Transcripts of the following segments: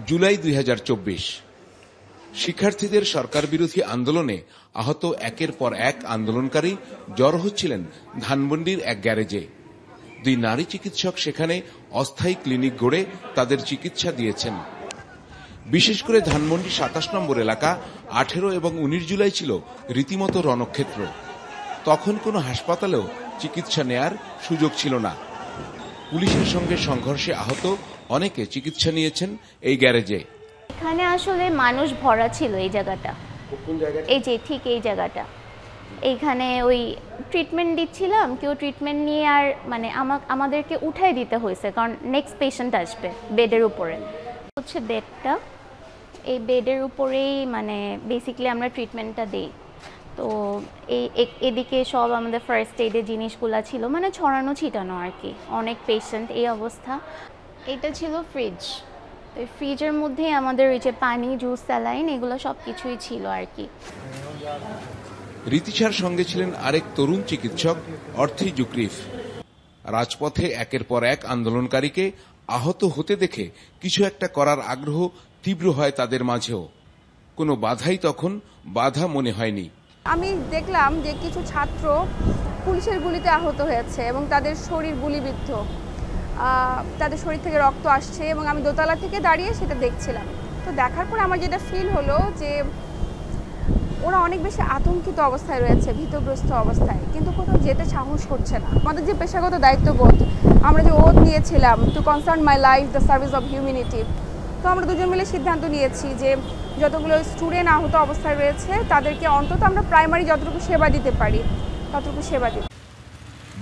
জুলাই 2024 শিক্ষার্থীদের সরকার বিরোধী আন্দোলনে আহত একের পর এক আন্দোলনকারী জড়ো হচ্ছিলেন ধানমন্ডির এক গ্যারেজে। দুই নারী চিকিৎসক সেখানে অস্থায়ী ক্লিনিক গড়ে তাদের চিকিৎসা দিয়েছেন। বিশেষ করে ধানমন্ডি 27 নম্বর এলাকা 18 এবং 19 জুলাই ছিল রীতিমতো রণক্ষেত্র। তখন কোনো হাসপাতালেও চিকিৎসা নেয়ার সুযোগ ছিল না। পুলিশের সঙ্গে সংঘর্ষে আহত অনেকে চিকিৎসা নিয়েছেন এই গ্যারেজে। এখানে আসলে মানুষ ভরা ছিল এই জায়গাটা, এই যে ঠিক এই জায়গাটা। এইখানে ওই ট্রিটমেন্ট দিচ্ছিলাম, কেউ ট্রিটমেন্ট নিয়ে আর মানে আমাদেরকে উঠাই দিতে হয়েছে, কারণ নেক্সট পেশেন্ট আসবে বেডের উপরে। হচ্ছে বেডটা, এই বেডের উপরেই মানে বেসিক্যালি আমরা ট্রিটমেন্টটা দিই। তো এদিকে সব আমাদের ফার্স্ট এইডের জিনিসগুলো ছিল, মানে ছড়ানো ছিটানো আর কি, অনেক পেশেন্ট এই অবস্থা। এটা ছিল ফ্রিজ, তো এই ফ্রিজের মধ্যেই আমাদের ওই যে পানি, জুস, স্যালাইন এগুলো সব কিছুই ছিল আর কি। রীতিশার সঙ্গে ছিলেন আরেক তরুণ চিকিৎসক অর্থী জুকরিফ। রাজপথে একের পর এক আন্দোলনকারীকে আহত হতে দেখে কিছু একটা করার আগ্রহ তীব্র হয় তাদের মাঝেও। কোনো বাধাই তখন বাধা মনে হয়নি। আমি দেখলাম যে কিছু ছাত্র পুলিশের গুলিতে আহত হয়েছে এবং তাদের শরীর গুলিবিদ্ধ, তাদের শরীর থেকে রক্ত আসছে এবং আমি দোতলা থেকে দাঁড়িয়ে সেটা দেখছিলাম। তো দেখার পর আমার যেটা ফিল হলো যে ওরা অনেক বেশি আতঙ্কিত অবস্থায় রয়েছে, ভীতগ্রস্ত অবস্থায়, কিন্তু কোথাও যেতে সাহস করছে না। আমাদের যে পেশাগত দায়িত্ববোধ, আমরা যে ওথ নিয়েছিলাম to concern my life the service of humanity, তো আমরা দুজন মিলে সিদ্ধান্ত নিয়েছি যে যতগুলো স্টুডেন্ট আহত অবস্থায় রয়েছে তাদেরকে অন্তত আমরা প্রাইমারি যতটুকু সেবা দিতে পারি ততটুকু সেবা দিই।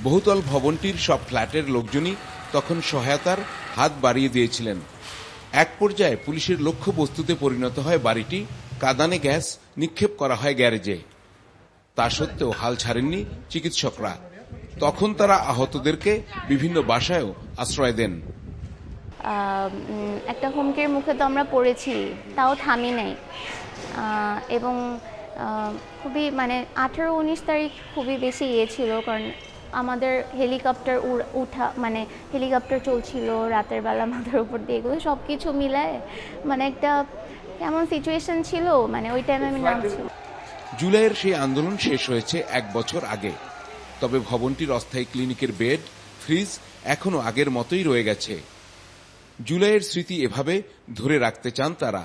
বহুতল ভবনটির সব ফ্ল্যাটের লোকজনই তখন সহায়তার হাত বাড়িয়ে দিয়েছিলেন। এক পর্যায়ে পুলিশের লক্ষ্য বস্তুতে পরিণত হয় বাড়িটি। কাঁদানে গ্যাস নিক্ষেপ করা হয় গ্যারেজে। তা সত্ত্বেও হাল ছাড়েননি চিকিৎসকরা। তখন তারা আহতদেরকে বিভিন্ন বাসায়ও আশ্রয় দেন। একটা হুমকির মুখে তো আমরা পড়েছি, তাও থামি নাই। এবং খুবই মানে 18-19 তারিখ খুবই বেশি ছিল, কারণ আমাদের হেলিকপ্টার মানে হেলিকপ্টার চলছিল রাতের বেলা মাথার উপর দিয়ে, এগুলো সব কিছু মিলায় মানে একটা কেমন সিচুয়েশন ছিল, মানে ওই টাইমে আমি নামছি। জুলাইয়ের সেই আন্দোলন শেষ হয়েছে 1 বছর আগে। তবে ভবনটির অস্থায়ী ক্লিনিকের বেড, ফ্রিজ এখনো আগের মতোই রয়ে গেছে। জুলাইয়ের স্মৃতি এভাবে ধরে রাখতে চান তারা।